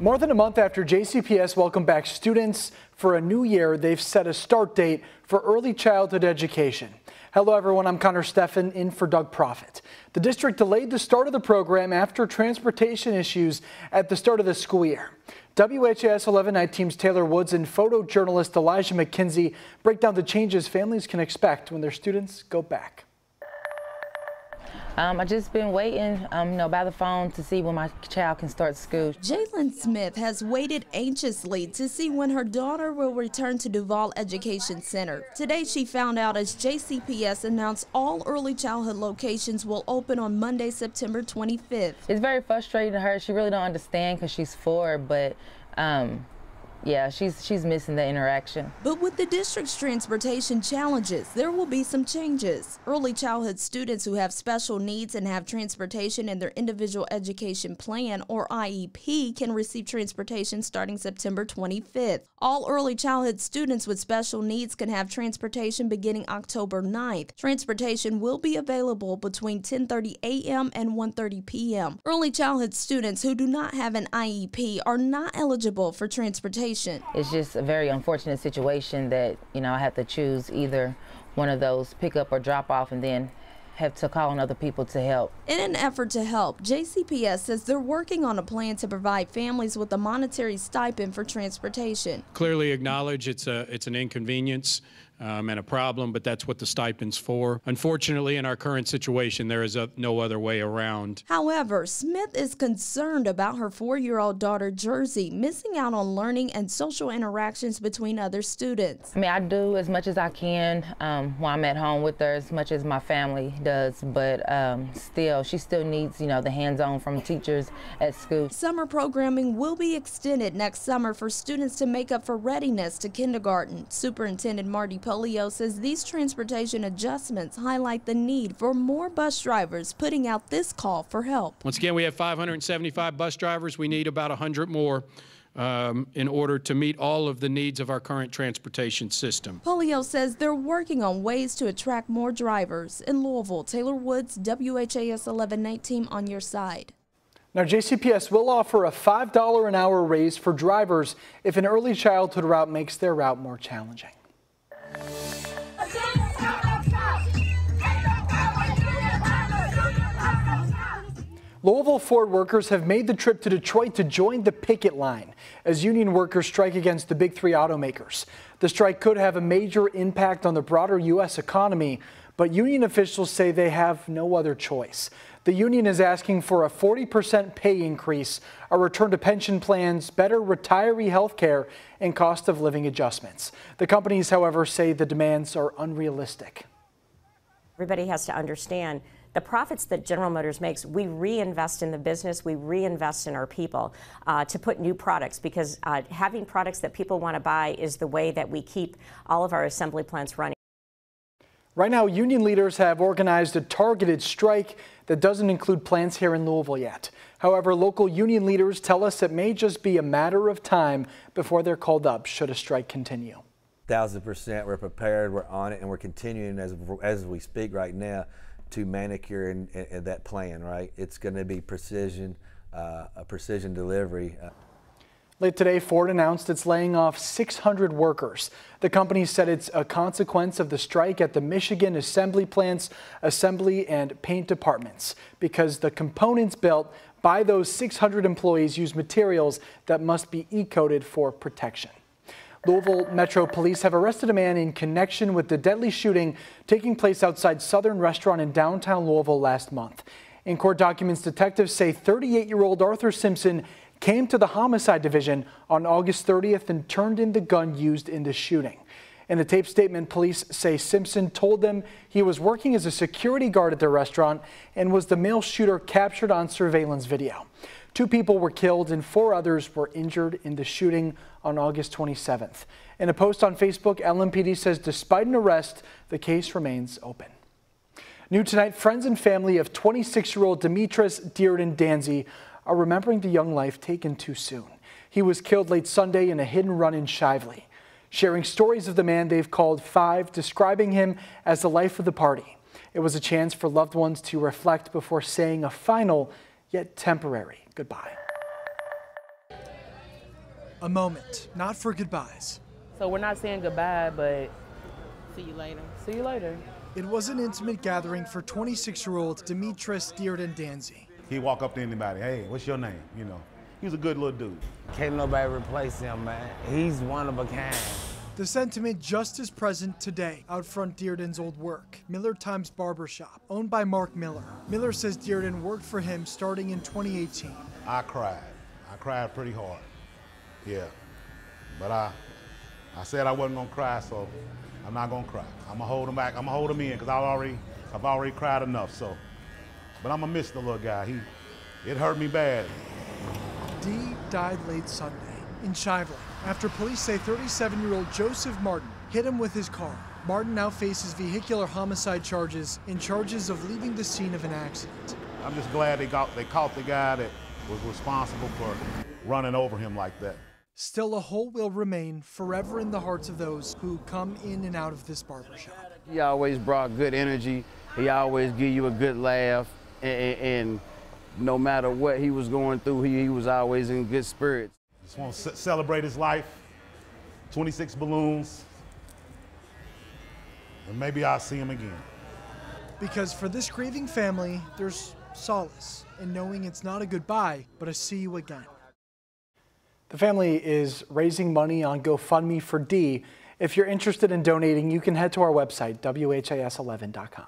More than a month after JCPS welcomed back students for a new year, they've set a start date for early childhood education. Hello everyone, I'm Connor Steffen in for Doug Profit. The district delayed the start of the program after transportation issues at the start of the school year. WHAS11 Night Team's Taylor Woods and photojournalist Elijah McKenzie break down the changes families can expect when their students go back. I just been waiting, by the phone to see when my child can start school. Jalen Smith has waited anxiously to see when her daughter will return to Duval Education Center. Today she found out as JCPS announced all early childhood locations will open on Monday, September 25th. It's very frustrating to her. She really don't understand because she's 4, but yeah, she's missing the interaction. But with the district's transportation challenges, there will be some changes. Early childhood students who have special needs and have transportation in their individual education plan or IEP can receive transportation starting September 25th. All early childhood students with special needs can have transportation beginning October 9th. Transportation will be available between 10:30 a.m. and 1:30 p.m. Early childhood students who do not have an IEP are not eligible for transportation. It's just a very unfortunate situation that, I have to choose either one of those, pick up or drop off, and then have to call on other people to help. In an effort to help, JCPS says they're working on a plan to provide families with a monetary stipend for transportation. Clearly acknowledge it's an inconvenience and a problem, but that's what the stipend's for. Unfortunately, in our current situation, there is no other way around. However, Smith is concerned about her 4-year-old daughter, Jersey, missing out on learning and social interactions between other students. I do as much as I can while I'm at home with her, as much as my family does, but she still needs, the hands-on from teachers at school. Summer programming will be extended next summer for students to make up for readiness to kindergarten. Superintendent Marty Polio says these transportation adjustments highlight the need for more bus drivers, putting out this call for help. Once again, we have 575 bus drivers. We need about 100 more in order to meet all of the needs of our current transportation system. Polio says they're working on ways to attract more drivers. In Louisville, Taylor Woods, WHAS 11 Night Team on your side. Now, JCPS will offer a $5 an hour raise for drivers if an early childhood route makes their route more challenging. Louisville Ford workers have made the trip to Detroit to join the picket line as union workers strike against the big 3 automakers. The strike could have a major impact on the broader U.S. economy, but union officials say they have no other choice. The union is asking for a 40% pay increase, a return to pension plans, better retiree health care, and cost of living adjustments. The companies, however, say the demands are unrealistic. Everybody has to understand the profits that General Motors makes, we reinvest in the business, we reinvest in our people to put new products, because having products that people want to buy is the way that we keep all of our assembly plants running. Right now, union leaders have organized a targeted strike that doesn't include plants here in Louisville yet. However, local union leaders tell us it may just be a matter of time before they're called up should a strike continue. 1,000%, we're prepared, we're on it, and we're continuing as we speak right now to manicure and that plan, right? It's going to be precision, a precision delivery. Late today, Ford announced it's laying off 600 workers. The company said it's a consequence of the strike at the Michigan assembly plants, assembly and paint departments, because the components built by those 600 employees use materials that must be E-coded for protection. Louisville Metro Police have arrested a man in connection with the deadly shooting taking place outside Southern Restaurant in downtown Louisville last month. In court documents, detectives say 38-year-old Arthur Simpson came to the homicide division on August 30th and turned in the gun used in the shooting. In a tape statement, police say Simpson told them he was working as a security guard at the restaurant and was the male shooter captured on surveillance video. 2 people were killed and 4 others were injured in the shooting on August 27th. In a post on Facebook, LMPD says despite an arrest, the case remains open. New tonight, friends and family of 26-year-old Demetris Dearden Danzy are remembering the young life taken too soon. He was killed late Sunday in a hit and run in Shively. Sharing stories of the man they've called 5, describing him as the life of the party. It was a chance for loved ones to reflect before saying a final, yet temporary, goodbye. A moment, not for goodbyes. So we're not saying goodbye, but see you later. See you later. It was an intimate gathering for 26-year-old Demetris Dearden Danzy. He walk up to anybody, hey, what's your name? You know, he was a good little dude. Can't nobody replace him, man. He's one of a kind. The sentiment just as present today out front Dearden's old work, Miller Times Barbershop, owned by Mark Miller. Miller says Dearden worked for him starting in 2018. I cried pretty hard, yeah. But I said I wasn't gonna cry, so I'm not gonna cry. I'm gonna hold him back, I'm gonna hold him in, because I've already cried enough, so. But I'm gonna miss the little guy, it hurt me bad. D died late Sunday in Shively after police say 37-year-old Joseph Martin hit him with his car. Martin now faces vehicular homicide charges and charges of leaving the scene of an accident. I'm just glad they caught the guy that was responsible for running over him like that. Still, a hole will remain forever in the hearts of those who come in and out of this barbershop. He always brought good energy. He always give you a good laugh. And no matter what he was going through, he was always in good spirits. Just want to celebrate his life, 26 balloons, and maybe I'll see him again. Because for this grieving family, there's solace in knowing it's not a goodbye, but a see you again. The family is raising money on GoFundMe for D. If you're interested in donating, you can head to our website, WHAS11.com.